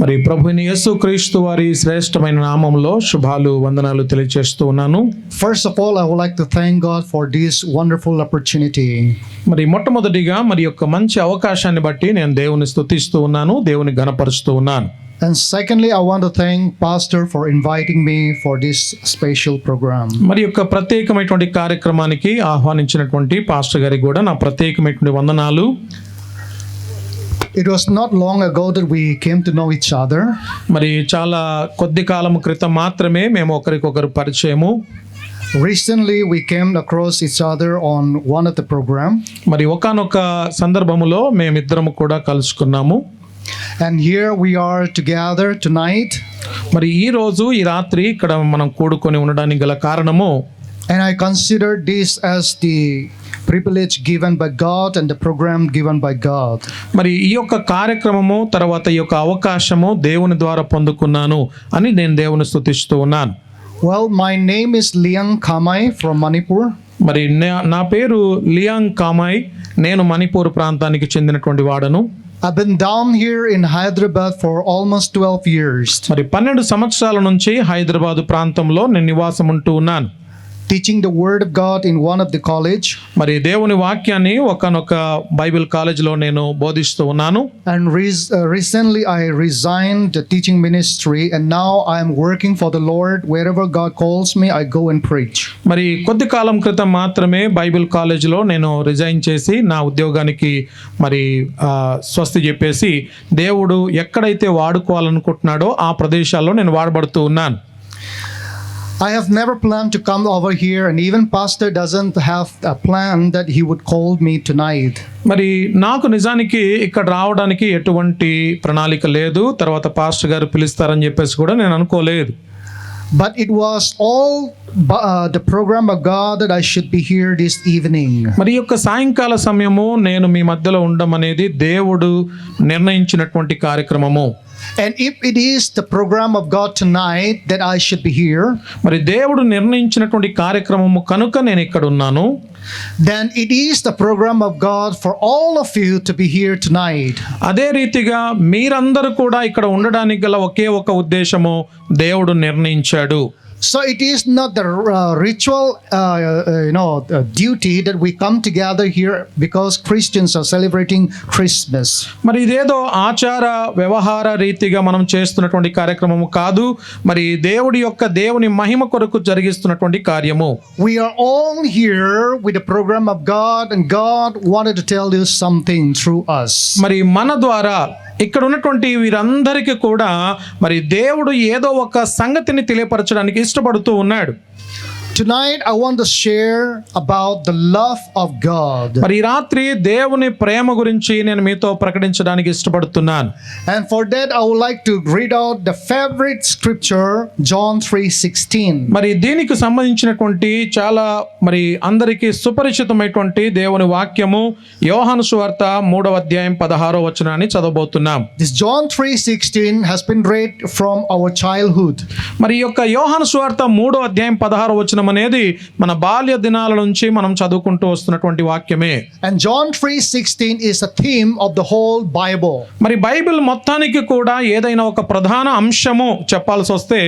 మరి ప్రభువైన యేసుక్రీస్తు వారి శ్రేష్టమైన నామములో శుభాలు వందనాలు తెలియజేస్తూ ఉన్నాను. First of all, I would like to thank God for this wonderful opportunity. మరి మొట్టమొదటిగా మరి యొక్క మంచి అవకాశాన్ని బట్టి నేను దేవుని స్తుతిస్తూ ఉన్నాను, దేవుని ఘనపరుస్తూ ఉన్నాను. And secondly, I want to thank Pastor for inviting me for this special program. మరి యొక్క ప్రత్యేకమైనటువంటి కార్యక్రమానికి ఆహ్వానించినటువంటి పాస్టర్ గారికి కూడా నా ప్రత్యేకమైనటువంటి వందనాలు. It was not long ago that we came to know each other. మరి చాలా కొద్ది కాలం క్రితం మాత్రమే మేము ఒకరికొకరు పరిచయము. Recently, we came across each other on one of the program. మరి ఒకానొక సందర్భములో మేమిద్దరము కూడా కలుసుకున్నాము. And here we are together tonight. మరి ఈ రాత్రి ఇక్కడ మనం కూడుకొని ఉండడానికి గల కారణము, And I consider this as the privilege given by God and the program given by God. మరి ఈ యొక్క కార్యక్రమము తర్వాత ఈ యొక్క అవకాశము దేవుని ద్వారా పొందుకున్నాను అని నేను దేవుని స్తుతిస్తూ ఉన్నాను. Well, my name is Liang Kamai from Manipur. మరి నా పేరు లియాంగ్ కామాయ్. నేను మణిపూర్ ప్రాంతానికి చెందినటువంటి వాడను. I've been down here in Hyderabad for almost 12 years. మరి 12 సంవత్సరాల నుంచి హైదరాబాదు ప్రాంతంలో నేను నివాసం ఉంటూ ఉన్నాను. Teaching the word of God in one of the college. మరి దేవుని వాక్యాన్ని ఒకనొక బైబిల్ కాలేజీలో నేను బోధిస్తూ ఉన్నాను. And recently I resigned the teaching ministry and now I am working for the Lord. Wherever God calls me, I go and preach. మరి కొద్ది కాలం క్రితం మాత్రమే బైబిల్ కాలేజీలో నేను రిజైన్ చేసి నా ఉద్యోగానికి మరి స్వస్తి చెప్పేసి దేవుడు ఎక్కడైతే వాడుకోవాలనుకుంటున్నాడో ఆ ప్రదేశాల్లో నేను వాడబడుతూ ఉన్నాను. I have never planned to come over here, and even Pastor doesn't have a plan that he would call me tonight. మరి నాకు నిజానికి ఇక్కడ రావడానికి ఎటువంటి ప్రణాళిక లేదు. తర్వాత పాస్టర్ గారు పిలుస్తారని చెప్పేసి కూడా నేను అనుకోలేదు. But it was all the program of God that I should be here this evening. మరి యొక్క సాయంకాల సమయము నేను మీ మధ్యలో ఉండడం అనేది దేవుడు నిర్ణయించినటువంటి కార్యక్రమము. And if it is the program of God tonight that I should be here, మరి దేవుడు నిర్ణయించినటువంటి కార్యక్రమము కనుక నేను ఇక్కడ ఉన్నాను, then it is the program of God for all of you to be here tonight. అదే రీతిగా మీరందరూ కూడా ఇక్కడ ఉండడానికి గల ఒకే ఒక ఉద్దేశము దేవుడు నిర్ణయించాడు. So it is not the ritual duty that we come together here because Christians are celebrating Christmas. మరి ఇదేదో ఆచార వ్యవహార రీతిగా మనం చేస్తున్నటువంటి కార్యక్రమము కాదు. మరి దేవుని మహిమ కొరకు జరిగిస్తున్నటువంటి కార్యము. We are all here with the program of God and God wanted to tell you something through us. మరి మన ద్వారా ఇక్కడ ఉన్నటువంటి వీరందరికీ కూడా మరి దేవుడు ఏదో ఒక సంగతిని తెలియపరచడానికి ఇష్టపడుతూ ఉన్నాడు. Tonight I want to share about the love of God. మరి ఈ రాత్రి దేవుని ప్రేమ గురించి నేను మీతో ప్రకటించడానికి ఇష్టపడుతున్నాను. And for that I would like to read out the favorite scripture, John 3:16. మరి దీనికి సంబంధించినటువంటి చాలా మరి అందరికీ సుపరిచితమైనటువంటి దేవుని వాక్యము యోహాను సువార్త 3వ అధ్యాయం 16వ వచనాన్ని చదవబోతున్నాం. This John 3:16 has been read from our childhood. మరి ఈ యొక్క యోహాను సువార్త 3వ అధ్యాయం 16వ వచనం అనేది మన బాల్య దినాల నుంచి మనం చదువుకుంటూ వస్తున్నటువంటి వాక్యమే. And John 3:16 is a theme of the whole Bible. మరి బైబిల్ మొత్తానికి కూడా ఏదైనా ఒక ప్రధాన అంశము చెప్పాల్సి వస్తే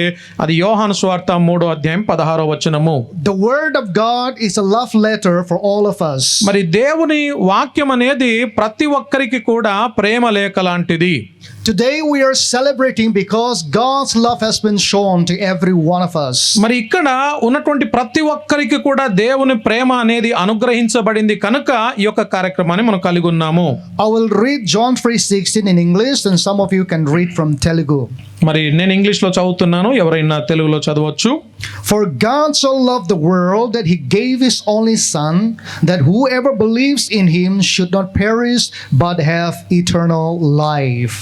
అది యోహాను సువార్త 3వ అధ్యాయం 16వ వచనము. The word of God is a love letter for all of us. మరి దేవుని వాక్యం అనేది ప్రతి ఒక్కరికి కూడా ప్రేమ లేఖ లాంటిది. Today we are celebrating because God's love has been shown to every one of us. మరి ఇక్కడ ఉన్నటువంటి ప్రతి ఒక్కరికి కూడా దేవుని ప్రేమ అనేది అనుగ్రహించబడింది కనుక ఈ యొక్క కార్యక్రమాన్ని మనం కలిగి ఉన్నాము. I will read John 3:16 in English and some of you can read from Telugu. మరి నేను ఇంగ్లీష్లో చదువుతున్నాను, ఎవరైనా తెలుగులో చదవచ్చు. For God so loved the world that he gave his only son, that whoever believes in him should not perish but have eternal life.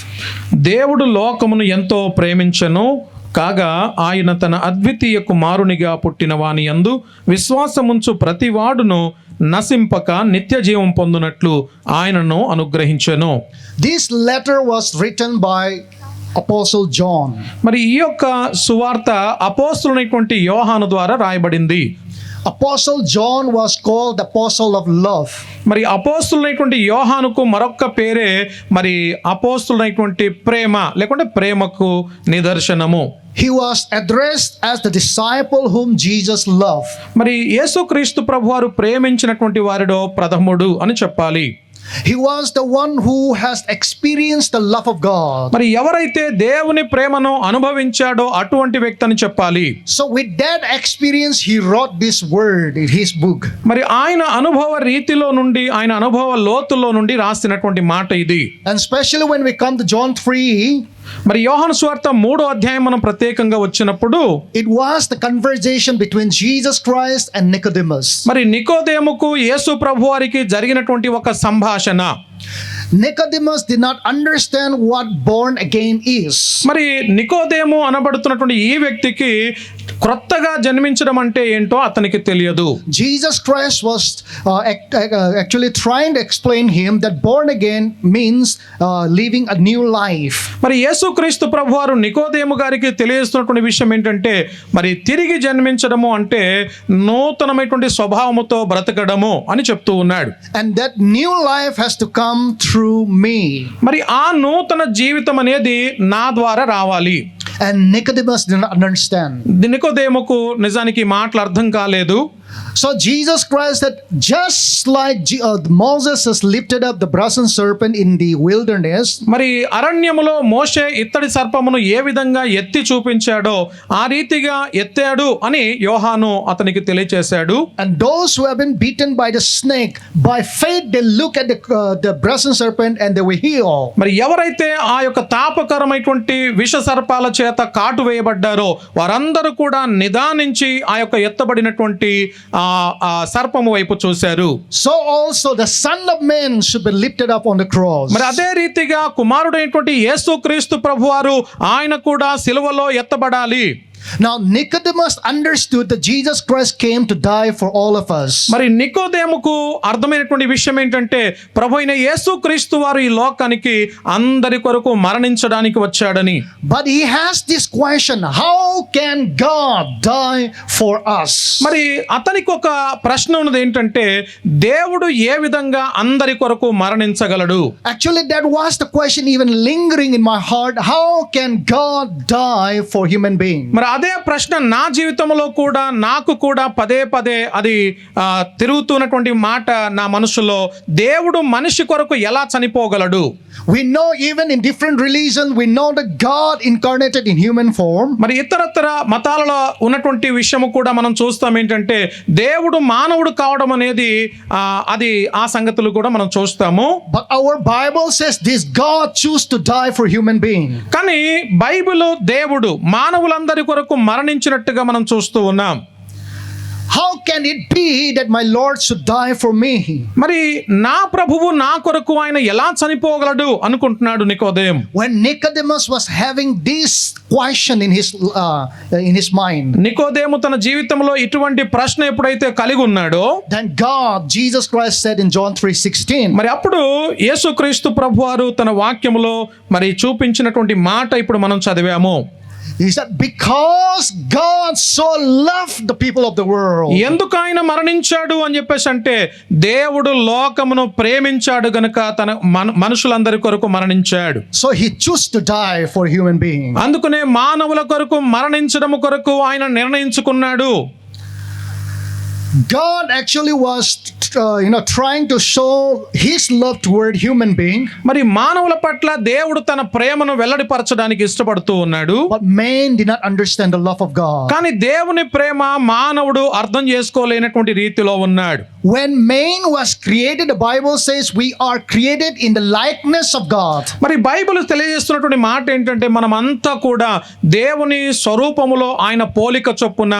దేవుడు లోకమును ఎంతో ప్రేమించెను, కాగా ఆయన తన అద్వితీయ కుమారునిగా పుట్టిన వాని యందు విశ్వాసముంచు ప్రతి వాడును నశింపక నిత్య జీవం పొందునట్లు ఆయనను అనుగ్రహించెను. This letter was written by Apostle John. మరి ఈ యొక్క సువార్త అపోస్తలుడైనటువంటి యోహాను ద్వారా రాయబడింది. Apostle John was called the apostle of love. మరి అపోస్తులైనటువంటి యోహానుకు మరొక్క పేరే మరి అపోస్తులైనటువంటి ప్రేమ లేకుంటే ప్రేమకు నిదర్శనము. He was addressed as the disciple whom Jesus loved. మరి యేసుక్రీస్తు ప్రభువారు ప్రేమించినటువంటి వారిలో ప్రథముడు అని చెప్పాలి. He was the one who has experienced the love of God. మరి ఎవరైతే దేవుని ప్రేమను అనుభవించాడో అటువంటి వ్యక్తి అని చెప్పాలి. So with that experience he wrote this word in his book. మరి ఆయన అనుభవ రీతిలో నుండి ఆయన అనుభవ లోతుల్లో నుండి రాసినటువంటి మాట ఇది. And especially when we come to John 3, మరి యోహాను సువార్త 3వ అధ్యాయం మనం ప్రత్యేకంగా వచ్చినప్పుడు it was the conversation between Jesus Christ and Nicodemus. మరి నికోదేముకు యేసు ప్రభువారికి జరిగినటువంటి ఒక సంభాషణ. Nicodemus did not understand what born again is. మరి నికోదేము అనబడుతున్నటువంటి ఈ వ్యక్తికి క్రొత్తగా జన్మించడం అంటే ఏంటో అతనికి తెలియదు. Jesus Christ was actually trying to explain him that born again means living a new life. మరి యేసుక్రీస్తు ప్రభువారు నికోదేము గారికి తెలియజేస్తున్నటువంటి విషయం ఏంటంటే మరి తిరిగి జన్మించడము అంటే నూతనమైనటువంటి స్వభావముతో బ్రతకడము అని చెప్తూ ఉన్నాడు. And that new life has to come through me. మరి ఆ నూతన జీవితం అనేది నా ద్వారా రావాలి. And Nicodemus did not understand. నికోదేముకు నిజానికి మాటలు అర్థం కాలేదు. So Jesus Christ said, just like Moses has lifted up the brazen serpent in the wilderness, మరి అరణ్యములో మోషే ఇత్తడి సర్పమును ఏ విధంగా ఎత్తి చూపించాడో ఆ రీతిగా ఎత్తాడు అని యోహాను అతనికి తెలియచేశాడు. and those who have been beaten by the snake, by faith they look at the brazen serpent and they were healed. మరి ఎవరైతే ఆ యొక్క తాపకరమైనటువంటి విష సర్పాల చేత కాటు వేయబడ్డారో వారందరూ కూడా నిదానించి ఆ యొక్క ఎత్తబడినటువంటి ఆ సర్పము వైపు చూశారు. So also the Son of Man should be lifted up on the cross. మరి అదే రీతిగా కుమారుడైనటువంటి యేసుక్రీస్తు ప్రభువారు ఆయన కూడా సిలువలో ఎత్తబడాలి. Now Nicodemus understood that Jesus Christ came to die for all of us. మరి నికోదేముకు అర్థమైనటువంటి విషయం ఏంటంటే ప్రభువైన యేసుక్రీస్తు వారు ఈ లోకానికి అందరి కొరకు మరణించడానికి వచ్చాడని. But he has this question, how can God die for us? మరి అతనికి ఒక ప్రశ్న ఉన్నది ఏంటంటే దేవుడు ఏ విధంగా అందరి కొరకు మరణించగలడు? Actually that was the question even lingering in my heart, how can God die for human being? మరి అదే ప్రశ్న నా జీవితంలో కూడా నాకు కూడా పదే పదే అది తిరుగుతున్నటువంటి మాట నా మనసులో, దేవుడు మనిషి కొరకు ఎలా చనిపోగలడు? We know even in different religions we know that God incarnated in human form. మరి ఇతరత్ర మతాలలో ఉన్నటువంటి విషయము కూడా మనం చూస్తాం ఏంటంటే దేవుడు మానవుడు కావడం అనేది అది ఆ సంగతులు కూడా మనం చూస్తాము. But our Bible says this God chose to die for human being. కానీ బైబిల్ దేవుడు మానవులందరి కొరకు మరణించినట్టుగా మనం చూస్తూ ఉన్నాం. How can it be that my Lord should die for me? మరి నా ప్రభువు నా కొరకు ఆయన ఎలా చనిపోగలడు అనుకుంటున్నాడు నికోదేము. When Nicodemus was having this question in his mind, నికోదేము తన జీవితంలో ఇటువంటి ప్రశ్న ఎప్పుడైతే కలిగి ఉన్నాడో then God, Jesus Christ said in John 3:16, మరి అప్పుడు యేసుక్రీస్తు ప్రభువారు తన వాక్యములో మరి చూపించినటువంటి మాట ఇప్పుడు మనం చదివాము. He said, because God so loved the people of the world. ఎందుకు ఆయన మరణించాడు అని చెప్పేసి అంటే దేవుడు లోకమును ప్రేమించాడు గనుక తన మనుషులందరి కొరకు మరణించాడు. So he chose to die for human being. అందుకనే మానవుల కొరకు మరణించడం కొరకు ఆయన నిర్ణయించుకున్నాడు. God actually was trying to show his love toward human being. మరి మానవుల పట్ల దేవుడు తన ప్రేమను వెల్లడిపరచడానికి ఇష్టపడుతూ ఉన్నాడు. But man did not understand the love of God. కానీ దేవుని ప్రేమ మానవుడు అర్థం చేసుకోలేనటువంటి రీతిలో ఉన్నాడు. When man was created, the Bible says we are created in the likeness of God. మరి బైబిల్ తెలియజేస్తున్నటువంటి మాట ఏంటంటే మనమంతా కూడా దేవుని స్వరూపములో ఆయన పోలిక చొప్పున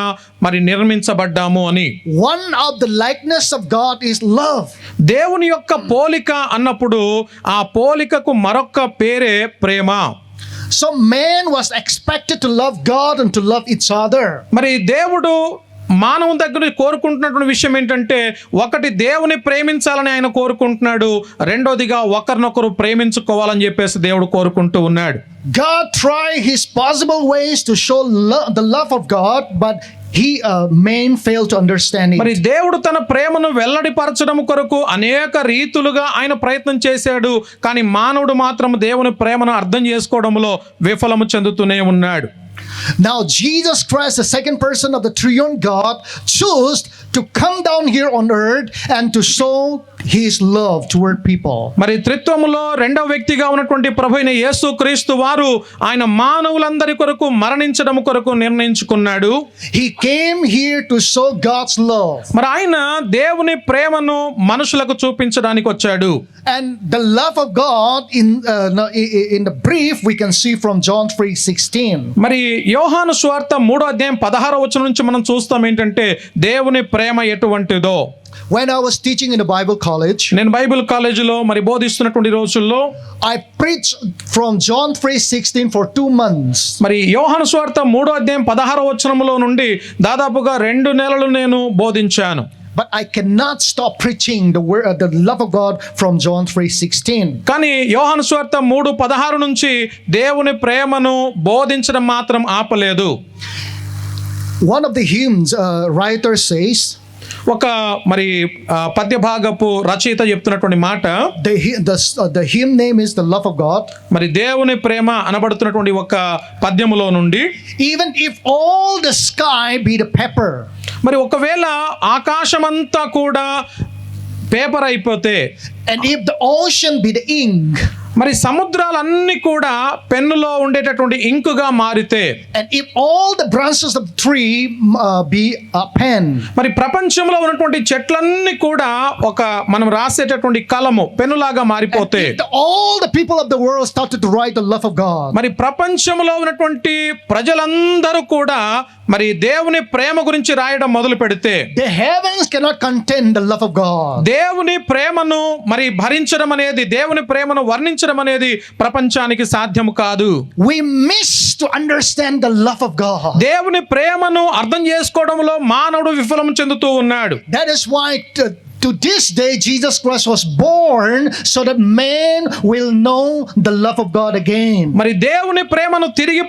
మరి నిర్మించబడ్డాము అని. One of the likeness of God is love. దేవుని యొక్క పోలిక అన్నప్పుడు ఆ పోలికకు మరొక పేరే ప్రేమ. So man was expected to love God and to love each other. మరి దేవుడు మానవుని దగ్గర కోరుకుంటున్నటువంటి విషయం ఏంటంటే, ఒకటి దేవుని ప్రేమించాలని ఆయన కోరుకుంటున్నాడు, రెండోదిగా ఒకరినొకరు ప్రేమించుకోవాలని చెప్పేసి దేవుడు కోరుకుంటూ ఉన్నాడు. God tried his possible ways to show the love of God, but man failed to understand మరి it. దేవుడు తన ప్రేమను వెల్లడిపరచడం కొరకు అనేక రీతులుగా ఆయన ప్రయత్నం చేశాడు, కానీ మానవుడు మాత్రం దేవుని ప్రేమను అర్థం చేసుకోవడంలో విఫలము చెందుతూనే ఉన్నాడు. Now Jesus Christ, the second person of the triune God, chose to come down here on earth and to show his love toward people. మరి త్రిత్వములో రెండవ వ్యక్తిగా ఉన్నటువంటి ప్రభువైన యేసు క్రీస్తు వారు ఆయన మానవులందరి కొరకు మరణించడం కొరకు నిర్ణయించుకున్నాడు. He came here to show God's love. మరి ఆయన దేవుని ప్రేమను మనుషులకు చూపించడానికి వచ్చాడు. And the love of God in the brief we can see from John 3:16. మరి యోహాను సువార్త 3:16 నుంచి మనం చూస్తాం ఏంటంటే దేవుని ప్రేమ ఎటువంటిదో. When I was teaching in the Bible college, నేను బైబిల్ కాలేజీలో మరి బోధిస్తున్నటువంటి రోజుల్లో I preached from John 3:16 for 2 months. మరి యోహాను సువార్త 3:16 నుండి దాదాపుగా 2 నెలలు నేను బోధించాను. But I cannot stop preaching the love of God from John 3:16. కానీ యోహాను సువార్త 3:16 నుంచి దేవుని ప్రేమను బోధించడం మాత్రం ఆపలేదు. One of the hymns writer says, ఒక మరి పద్య భాగపు రచయిత చెప్తున్నటువంటి మాట, the hymn name is the love of God. మరి దేవుని ప్రేమ అనబడుతున్నటువంటి ఒక పద్యములో నుండి, Even if all the sky be the pepper, మరి ఒకవేళ ఆకాశమంతా కూడా పేపర్ అయిపోతే, and if the ocean be the ink, మరి సముద్రాలన్నీ కూడా పెన్నులో ఉండేటటువంటి ఇంకుగా మారితే, and if all the branches of the tree be a pen, మరి ప్రపంచంలో ఉన్నటువంటి చెట్లన్నీ కూడా ఒక మనం రాసేటటువంటి కలము పెన్నులాగా మారిపోతే, and if all the people of the world started to write the love of God, మరి ప్రపంచంలో ఉన్నటువంటి ప్రజలందరూ కూడా మరి దేవుని ప్రేమ గురించి రాయడం మొదలు పెడితే, the heavens cannot contain the love of God. దేవుని ప్రేమను మరి భరించడం అనేది, దేవుని ప్రేమను వర్ణించడం అనేది ప్రపంచానికి సాధ్యము కాదు. We miss to understand the love of God. దేవుని ప్రేమను అర్థం చేసుకోవడంలో మానవుడు విఫలం చెందుతూ ఉన్నాడు. That is why to this day Jesus Christ was born, so that man will know the love of God again. మరి దేవుని ప్రేమను తిరిగి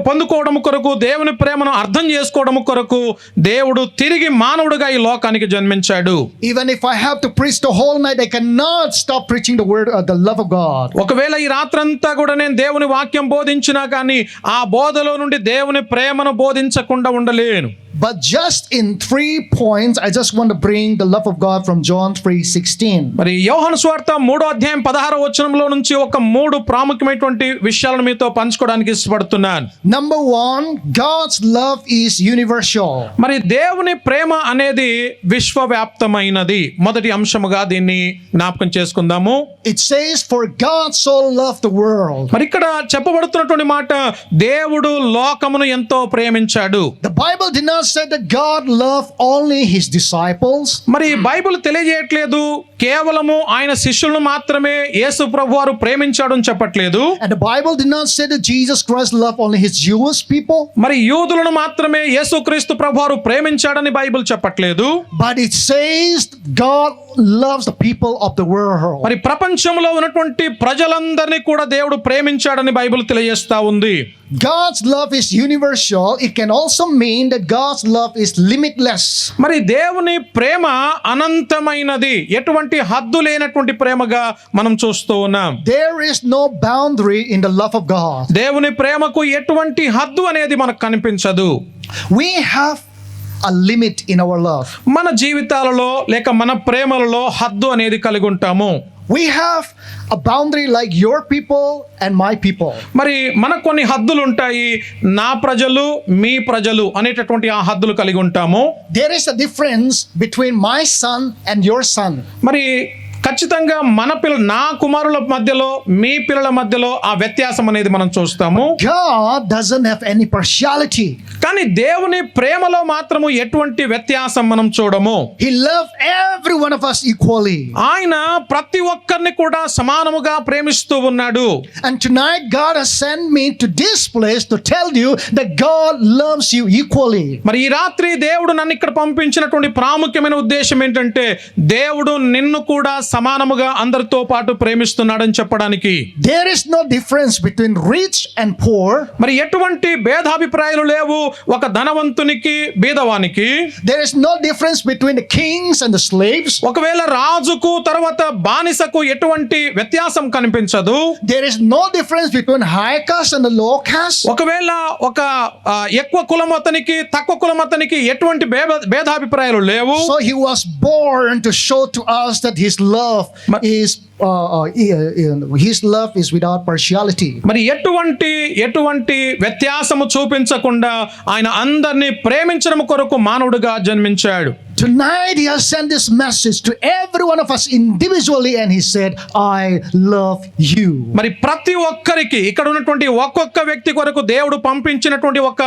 పొందుకోవడం కొరకు, దేవుని ప్రేమను అర్థం చేసుకోవడం కొరకు దేవుడు తిరిగి మానవుడిగా ఈ లోకానికి జన్మించాడు. Even if I have to preach the whole night, I cannot stop preaching the word the love of God. ఒకవేళ ఈ రాత్రంతా కూడా నేను దేవుని వాక్యం బోధించినా కానీ ఆ బోధలో నుండి దేవుని ప్రేమను బోధించకుండా ఉండలేను. But just in 3 points, I just want to bring the love of God from John 3:16. మరి యోహాను సువార్త 3:16 నుంచి ఒక 3 ప్రాముఖ్యమైనటువంటి విషయాలను మీతో పంచుకోవడానికి ఇష్టపడుతున్నాను. Number 1, God's love is universal. మరి దేవుని ప్రేమ అనేది విశ్వవ్యాప్తమైనది. మొదటి అంశముగా దీన్ని జ్ఞాపకం చేసుకుందాము. It says, for God so loved the world. మరి ఇక్కడ చెప్పబడుతున్నటువంటి మాట, దేవుడు లోకమును ఎంతో ప్రేమించాడు. The Bible did not say that God loved only his disciples. మరి బైబిల్ తెలియజేయట్లేదు కేవలము ఆయన శిష్యులను మాత్రమే యేసు ప్రభువారు ప్రేమించాడు అని చెప్పట్లేదు. And the Bible did not say that Jesus Christ loved only his Jewish people. మరి యూదులను మాత్రమే యేసుక్రీస్తు ప్రభువారు ప్రేమించాడని బైబిల్ చెప్పట్లేదు. But it says God loves the people of the world. మరి ప్రపంచంలో ఉన్నటువంటి ప్రజలందరినీ కూడా దేవుడు ప్రేమించాడని బైబిల్ తెలియజేస్తా ఉంది. God's love is universal. It can also mean that God's love is limitless. మరి దేవుని ప్రేమ అనంతమైనది, ఎటువంటి హద్దు లేనటువంటి ప్రేమగా మనం చూస్తూ ఉన్నాం. There is no boundary in the love of God. దేవుని ప్రేమకు ఎటువంటి హద్దు అనేది మనకు కనిపించదు. We have a limit in our love. మన జీవితాలలో లేక మన ప్రేమలలో హద్దు అనేది కలిగి ఉంటాము. We have a boundary like your people and my people. మరి మనకు కొన్ని హద్దులు ఉంటాయి. నా ప్రజలు, మీ ప్రజలు అనేటటువంటి ఆ హద్దులు కలిగి ఉంటాము. There is a difference between my son and your son. మరి ఖచ్చితంగా నా కుమారుల మధ్యలో మీ పిల్లల మధ్యలో ఆ వ్యత్యాసం అనేది మనం చూస్తాము. God doesn't have any partiality. కానీ దేవుని ప్రేమలో మాత్రము ఎటువంటి వ్యత్యాసం మనం చూడము. He loved every one of us equally. ఆయన ప్రతి ఒక్కరిని కూడా సమానముగా ప్రేమిస్తూ ఉన్నాడు. And tonight God has sent me to this place to tell you that God loves you equally. మరి ఈ రాత్రి దేవుడు నన్ను ఇక్కడ పంపించినటువంటి ప్రాముఖ్యమైన ఉద్దేశం ఏంటంటే దేవుడు నిన్ను కూడా సమానముగా అందరితో పాటు ప్రేమిస్తున్నాడని చెప్పడానికి. There is no difference between rich and poor. మరి ఎటువంటి భేదాభిప్రాయాలు లేవు ఒక ధనవంతునికి బీదవానికి. There is no difference between the kings and the slaves. ఒకవేళ రాజుకు తర్వాత బానిసకు ఎటువంటి వ్యత్యాసం కనిపించదు. There is no difference between high caste and the low caste. ఒకవేళ ఒక ఎక్కువ కులం అతనికి తక్కువ కులం అతనికి ఎటువంటి భేదాభిప్రాయాలు లేవు. So he was born to show to us that his love is without partiality. మరి ఎటువంటి వ్యత్యాసము చూపించకుండా ఆయన అందరినీ ప్రేమించడం కొరకు మానవుడిగా జన్మించాడు. Tonight he has sent this message to every one of us individually and he said, I love you. మరి ప్రతి ఒక్కరికి ఇక్కడ ఉన్నటువంటి ఒక్కొక్క వ్యక్తి కొరకు దేవుడు పంపించినటువంటి ఒక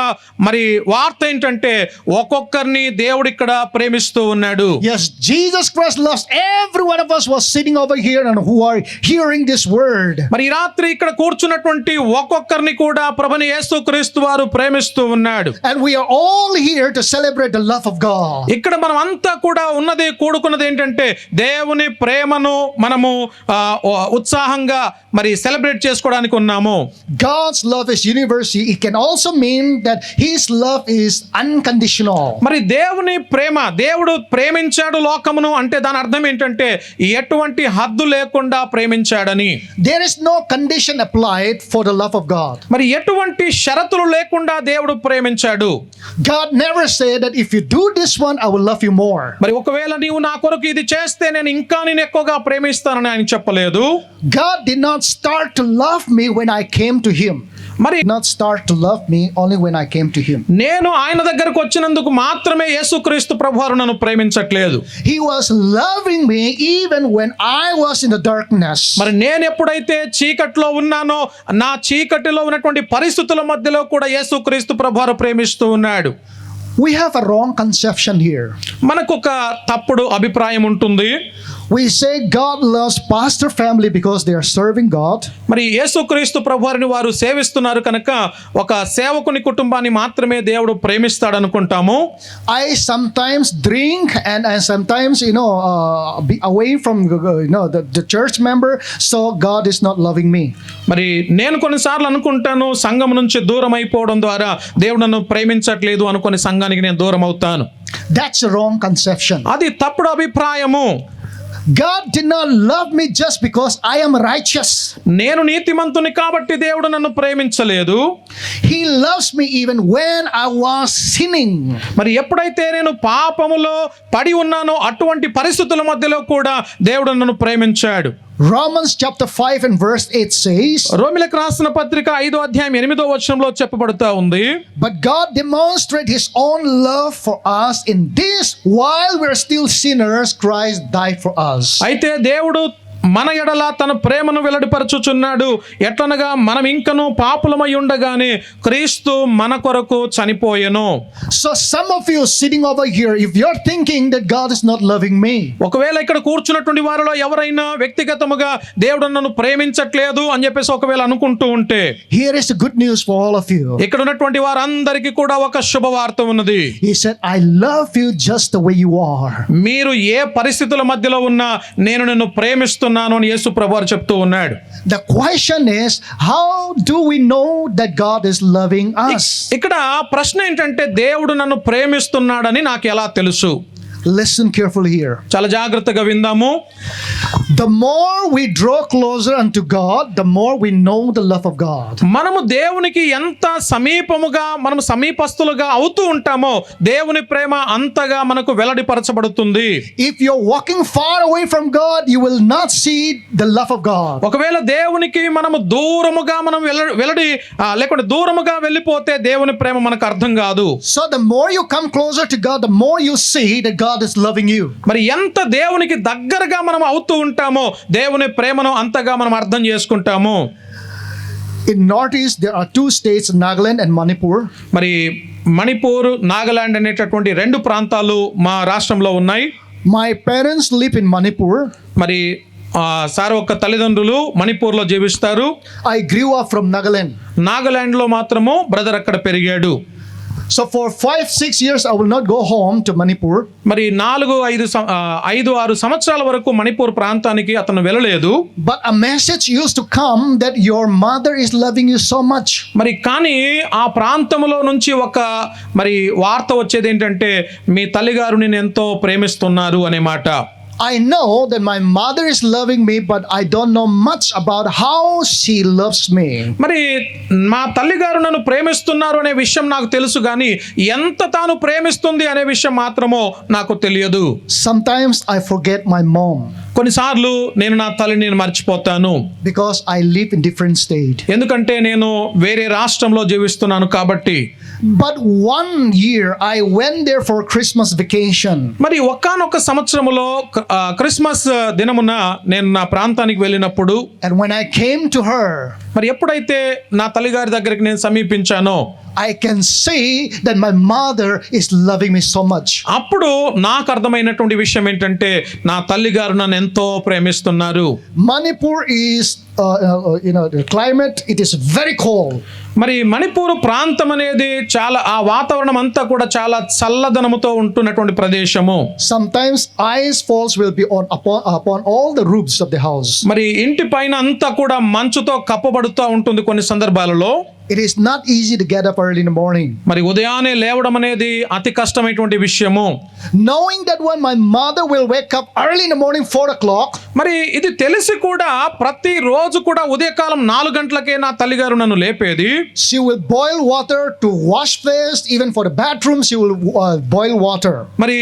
మరి వార్త ఏంటంటే ఒక్కొక్కరిని దేవుడు ఇక్కడ ప్రేమిస్తూ ఉన్నాడు. Yes, Jesus Christ loves every one of us who are sitting over here and who are hearing this word. మరి ఈ రాత్రి ఇక్కడ కూర్చున్నటువంటి ఒక్కొక్కరిని కూడా ప్రభుని యేసుక్రీస్తు వారు ప్రేమిస్తూ ఉన్నాడు. And we are all here to celebrate the love of God. ఇక్కడ మనం అంతా కూడా కూడుకున్నది ఏంటంటే దేవుని ప్రేమను మనము ఉత్సాహంగా మరి సెలబ్రేట్ చేసుకోవడానికి ఉన్నాము. God's love is universal. It can also mean that his love is unconditional. మరి దేవుని ప్రేమ దేవుడు ప్రేమించాడు లోకమును అంటే దాని అర్థం ఏంటంటే ఎటువంటి హద్దు లేకుండా ప్రేమించాడని. There is no condition applied for the love of God. మరి ఎటువంటి షరతులు లేకుండా దేవుడు ప్రేమించాడు. God never said that if you do this one I will love you more. మరి ఒకవేళ నీవు నా కొరకు ఇది చేస్తే నేను ఇంకా నేను ఎక్కువగా ప్రేమిస్తానని ఆయన చెప్పలేదు. God did not start to love me when I came to him. మరి Not start to love me only when I came to him. నేను ఆయన దగ్గరకు వచ్చినందుకు మాత్రమే యేసుక్రీస్తు ప్రభువారు నన్ను ప్రేమించట్లేదు. He was loving me even when I was in the darkness. మరి నేను ఎప్పుడైతే చీకట్లో ఉన్నానో నా చీకటిలో ఉన్నటువంటి పరిస్థితుల మధ్యలో కూడా యేసుక్రీస్తు ప్రభువారు ప్రేమిస్తూ ఉన్నాడు. We have a wrong conception here. మనకు ఒక తప్పుడు అభిప్రాయం ఉంటుంది. We say God loves pastor family because they are serving God. మరి యేసుక్రీస్తు ప్రభువారిని వారు సేవిస్తున్నారు కనుక ఒక సేవకుని కుటుంబాన్ని మాత్రమే దేవుడు ప్రేమిస్తాడు అనుకుంటాము. I sometimes drink and sometimes be away from the church member, so God is not loving me. మరి నేను కొన్నిసార్లు అనుకుంటాను సంఘం నుంచి దూరం అయిపోవడం ద్వారా దేవుడు నన్ను ప్రేమించట్లేదు అనుకుని సంఘానికి నేను దూరం అవుతాను. That's a wrong conception. అది తప్పుడు అభిప్రాయము. God did not love me just because I am righteous. నేను నీతిమంతుని కాబట్టి దేవుడు నన్ను ప్రేమించలేదు. He loves me even when I was sinning. మరి ఎప్పుడైతే నేను పాపములో పడి ఉన్నానో అటువంటి పరిస్థితుల మధ్యలో కూడా దేవుడు నన్ను ప్రేమించాడు. Romans chapter 5 and verse 8 says, రోమిలకు రాసిన పత్రిక 5వ అధ్యాయం 8వ వచనంలో చెప్పబడుతా ఉంది. But God demonstrated his own love for us in this, while we are still sinners, Christ died for us. అయితే దేవుడు మన ఎడల తన ప్రేమను వెల్లడిపరచుచున్నాడు. ఎట్లనగా మనం ఇంకను పాపులమై ఉండగానే క్రీస్తు మన కొరకు చనిపోయెను. So some of you sitting over here, if you're thinking that God is not loving me, ఒకవేళ ఇక్కడ కూర్చున్నటువంటి వారిలో ఎవరైనా వ్యక్తిగతముగా దేవుడు నన్ను ప్రేమించట్లేదు అని చెప్పేసి ఒకవేళ అనుకుంటూ ఉంటే, here is the good news for all of you. ఇక్కడ ఉన్నటువంటి వారందరికీ కూడా ఒక శుభవార్త ఉన్నది. He said, I love you just the way you are. మీరు ఏ పరిస్థితుల మధ్యలో ఉన్నా నేను నిన్ను ప్రేమిస్తున్నాను అని యేసు ప్రభువారు చెప్తూ ఉన్నాడు. The question is, how do we know that God is loving us? ఇక్కడ ప్రశ్న ఏంటంటే దేవుడు నన్ను ప్రేమిస్తున్నాడని నాకు ఎలా తెలుసు? Listen carefully here. చాలా జాగ్రత్తగా విందాము. The more we draw closer unto God, the more we know the love of God. మనము దేవునికి ఎంత మనము సమీపస్తులుగా అవుతూ ఉంటామో దేవుని ప్రేమ అంతగా మనకు వెల్లడిపరచబడుతుంది. If you're walking far away from God, you will not see the love of God. ఒకవేళ దేవునికి మనము లేకుంటే దూరముగా వెళ్ళిపోతే దేవుని ప్రేమ మనకు అర్థం కాదు. So the more you come closer to God, the more you see that God God is loving you. మరి ఎంత దేవునికి దగ్గరగా మనం అవుతూ ఉంటామో దేవుని ప్రేమను అంతగా మనం అర్థం చేసుకుంటాము. In Northeast, there are two states, Nagaland and Manipur. మరి మణిపూర్, నాగాలాండ్ అనేటటువంటి రెండు ప్రాంతాలు మా రాష్ట్రంలో ఉన్నాయి. My parents live in Manipur. మరి సార్ యొక్క తల్లిదండ్రులు మణిపూర్లో జీవిస్తారు. I grew up from Nagaland. నాగాలాండ్లో మాత్రము బ్రదర్ అక్కడ పెరిగాడు. So for 5-6 years, I will not go home to Manipur. మరి 4-5 సంవత్సరాల వరకు మణిపూర్ ప్రాంతానికి అతను వెళ్ళలేదు. But a message used to come that your mother is loving you so much. మరి కానీ ఆ ప్రాంతంలో నుంచి ఒక మరి వార్త వచ్చేది ఏంటంటే మీ తల్లిగారు నేను ఎంతో ప్రేమిస్తున్నారు అనే మాట. I know that my mother is loving me, but I don't know much about how she loves me. మరి మా తల్లిగారు నన్ను ప్రేమిస్తున్నారు అనే విషయం నాకు తెలుసు కానీ ఎంత తాను ప్రేమిస్తుంది అనే విషయం మాత్రమో నాకు తెలియదు. Sometimes I forget my mom కొన్నిసార్లు నేను నా తల్లిని మర్చిపోతాను. because I live in different state. ఎందుకంటే నేను వేరే రాష్ట్రంలో జీవిస్తున్నాను కాబట్టి. But one year I went there for Christmas vacation. మరి ఒకానొక సంవత్సరములో క్రిస్మస్ దినమున నేను నా ప్రాంతానికి వెళ్ళినప్పుడు And when I came to her, మరి ఎప్పుడైతే నా తల్లిగారి దగ్గరికి నేను సమీపించానో I can see that my mother is loving me so much. అప్పుడు నాకు అర్థమైనటువంటి విషయం ఏంటంటే నా తల్లిగారు నన్ను ఎంతో ప్రేమిస్తున్నారు. Manipur is the climate, it is very cold. మరి మణిపూర్ ప్రాంతం అనేది చాలా ఆ వాతావరణం అంతా కూడా చాలా చల్లదనముతో ఉంటున్నటువంటి ప్రదేశము. Sometimes ice falls will be upon all the roofs of the house. మరి ఇంటి పైన అంతా కూడా మంచుతో కప్పబడుతూ ఉంటుంది కొన్ని సందర్భాలలో. It is not easy to get up early in the morning. మరి ఉదయాన్నే లేవడం అనేది అతి కష్టమైనటువంటి విషయము. Knowing that when my mother will wake up early in the morning 4 o'clock. మరి ఇది తెలిసి కూడా ప్రతి రోజు కూడా ఉదయకాలం 4 గంటలకే నా తల్లిగారు నన్ను లేపేది. She will boil water to wash face. Even for the bathroom, she will boil water. మరి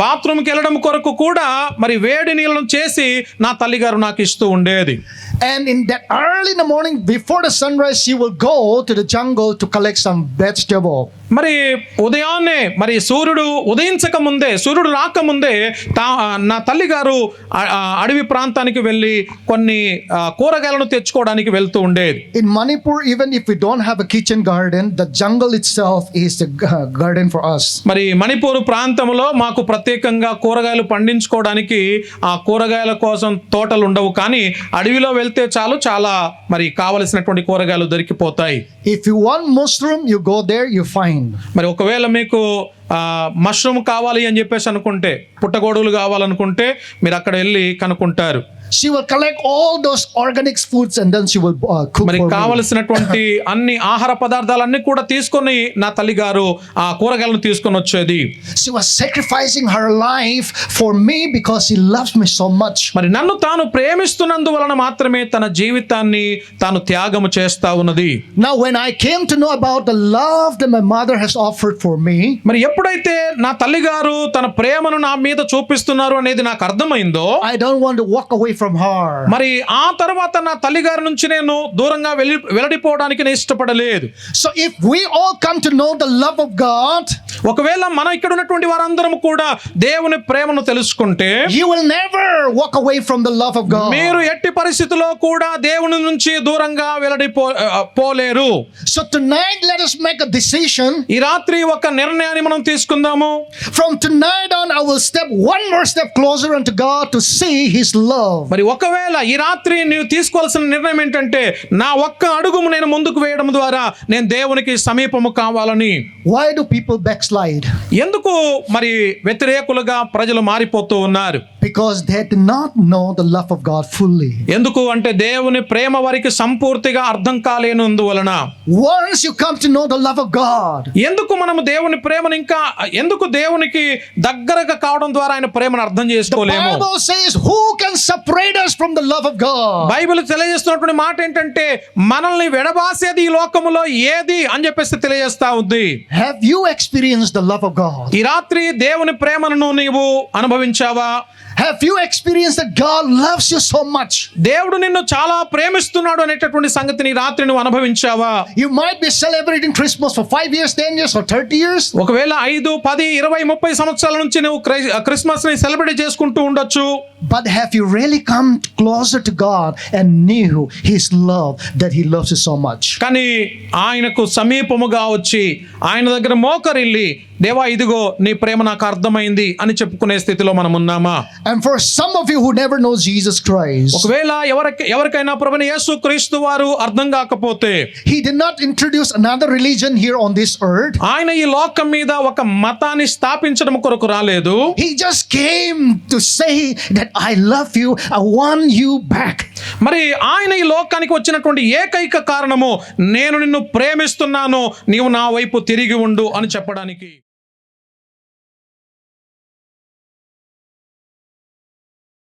బాత్రూమ్కి వెళ్ళడం కొరకు కూడా మరి వేడి నీళ్ళను చేసి నా తల్లిగారు నాకు ఇస్తూ ఉండేది. And in that early in the morning, before the sunrise, she will go to the jungle to collect some vegetable. మరి ఉదయాన్నే మరి సూర్యుడు ఉదయించక ముందే, సూర్యుడు రాకముందే నా తల్లిగారు అడవి ప్రాంతానికి వెళ్ళి కొన్ని కూరగాయలను తెచ్చుకోవడానికి వెళ్తూ ఉండేది. In Manipur, even if we don't have a kitchen garden, the jungle itself is the garden for us. మరి మణిపూర్ ప్రాంతంలో మాకు ప్రత్యేకంగా కూరగాయలు పండించుకోవడానికి ఆ కూరగాయల కోసం తోటలు ఉండవు, కానీ అడవిలో వెళ్తే చాలు చాలా మరి కావలసినటువంటి కూరగాయలు దొరికిపోతాయి. If you want mushroom, you go there, you find. మరి ఒకవేళ మీకు మష్రూమ్ కావాలి అని చెప్పేసి అనుకుంటే, పుట్టగొడుగులు కావాలనుకుంటే మీరు అక్కడ వెళ్ళి కనుక్కుంటారు. She will collect all those organic foods and then she will cook మరి for me. కావలసినటువంటి అన్ని ఆహార పదార్థాలన్నీ కూడా తీసుకొని నా తల్లిగారు ఆ కూరగాయలను తీసుకొని వచ్చేది. She was sacrificing her life for me because she loves me so much. మరి నన్ను తాను ప్రేమిస్తున్నందువలన మాత్రమే తన జీవితాన్ని తాను త్యాగము చేస్తా ఉన్నది. Now when I came to know about the love that my mother has offered for me, మరి ఎప్పుడైతే నా తల్లిగారు తన ప్రేమను నా మీద చూపిస్తున్నారు అనేది నాకు అర్థమైందో, I don't want to walk away from her. మరి ఆ తర్వాత నా తల్లిగారి నుంచి నేను దూరంగా వెళ్లడిపోవడానికి నేను ఇష్టపడలేదు. So if we all come to know the love of God, ఒకవేళ మనం ఇక్కడ ఉన్నటువంటి వారందరం కూడా దేవుని ప్రేమను తెలుసుకుంటే, you will never walk away from the love of God. మీరు ఎట్టి పరిస్థితిలో కూడా దేవుని నుంచి దూరంగా పోలేరు. So tonight let us make a decision. ఈ రాత్రి ఒక నిర్ణయాన్ని మనం తీసుకుందాము. From tonight on I will step one more step closer unto God to see his love. మరి ఒకవేళ ఈ రాత్రి నీవు తీసుకోవాల్సిన నిర్ణయం ఏంటంటే, నా ఒక్క అడుగుము నేను ముందుకు వేయడం ద్వారా నేను దేవునికి సమీపము కావాలని. Why do people backslide? ఎందుకు మరి వ్యతిరేకులుగా ప్రజలు మారిపోతూ ఉన్నారు? Because they did not know the love of God fully. ఎందుకు అంటే దేవుని ప్రేమ వారికి సంపూర్తిగా అర్థం కాలేనందువలన. Once you come to know the love of God, ఎందుకు మనము దేవుని ప్రేమను ఇంకా ఎందుకు దేవునికి దగ్గరగా కావడం ద్వారా ఆయన ప్రేమను అర్థం the చేసుకోలేము? Bible says, who can separate us from the love of God? Bible తెలియజేస్తున్నటువంటి మాట ఏంటంటే, మనల్ని విడబాసేది ఈ లోకములో ఏది అని చెప్పేసి తెలియజేస్తా ఉంది. Have you experienced the love of God? ఈ రాత్రి దేవుని ప్రేమను నీవు అనుభవించావా? Have you experienced that God loves you so much? దేవుడు నిన్ను చాలా ప్రేమిస్తున్నాడు అనేటటువంటి సంగతిని ఈ రాత్రి నువ్వు అనుభవించావా? You might be celebrating Christmas for 5 years, 10 years, or 30 years. ఒకవేళ 5, 10, 20, 30 సంవత్సరాల నుంచి నువ్వు క్రిస్మస్ ని సెలబ్రేట్ చేసుకుంటూ ఉండొచ్చు. But have you really come closer to God and knew His love, that He loves you so much? కానీ ఆయనకు సమీపముగా వచ్చి ఆయన దగ్గర మోకరిల్లి, దేవా ఇదిగో నీ ప్రేమ నాకు అర్థమైంది అని చెప్పుకునే స్థితిలో మనం ఉన్నామా? And for some of you who never know Jesus Christ, ఒకవేళ ఎవరికైనా ప్రభువైన యేసు క్రీస్తు వారు అర్థం కాకపోతే, He did not introduce another religion here on this earth. ఆయన ఈ లోకం మీద ఒక మతాన్ని స్థాపించడం కొరకు రాలేదు. He just came to say that I love you, I want you back. మరి ఆయన ఈ లోకానికి వచ్చినటువంటి ఏకైక కారణము, నేను నిన్ను ప్రేమిస్తున్నాను, నీవు నా వైపు తిరిగి ఉండు అని చెప్పడానికి.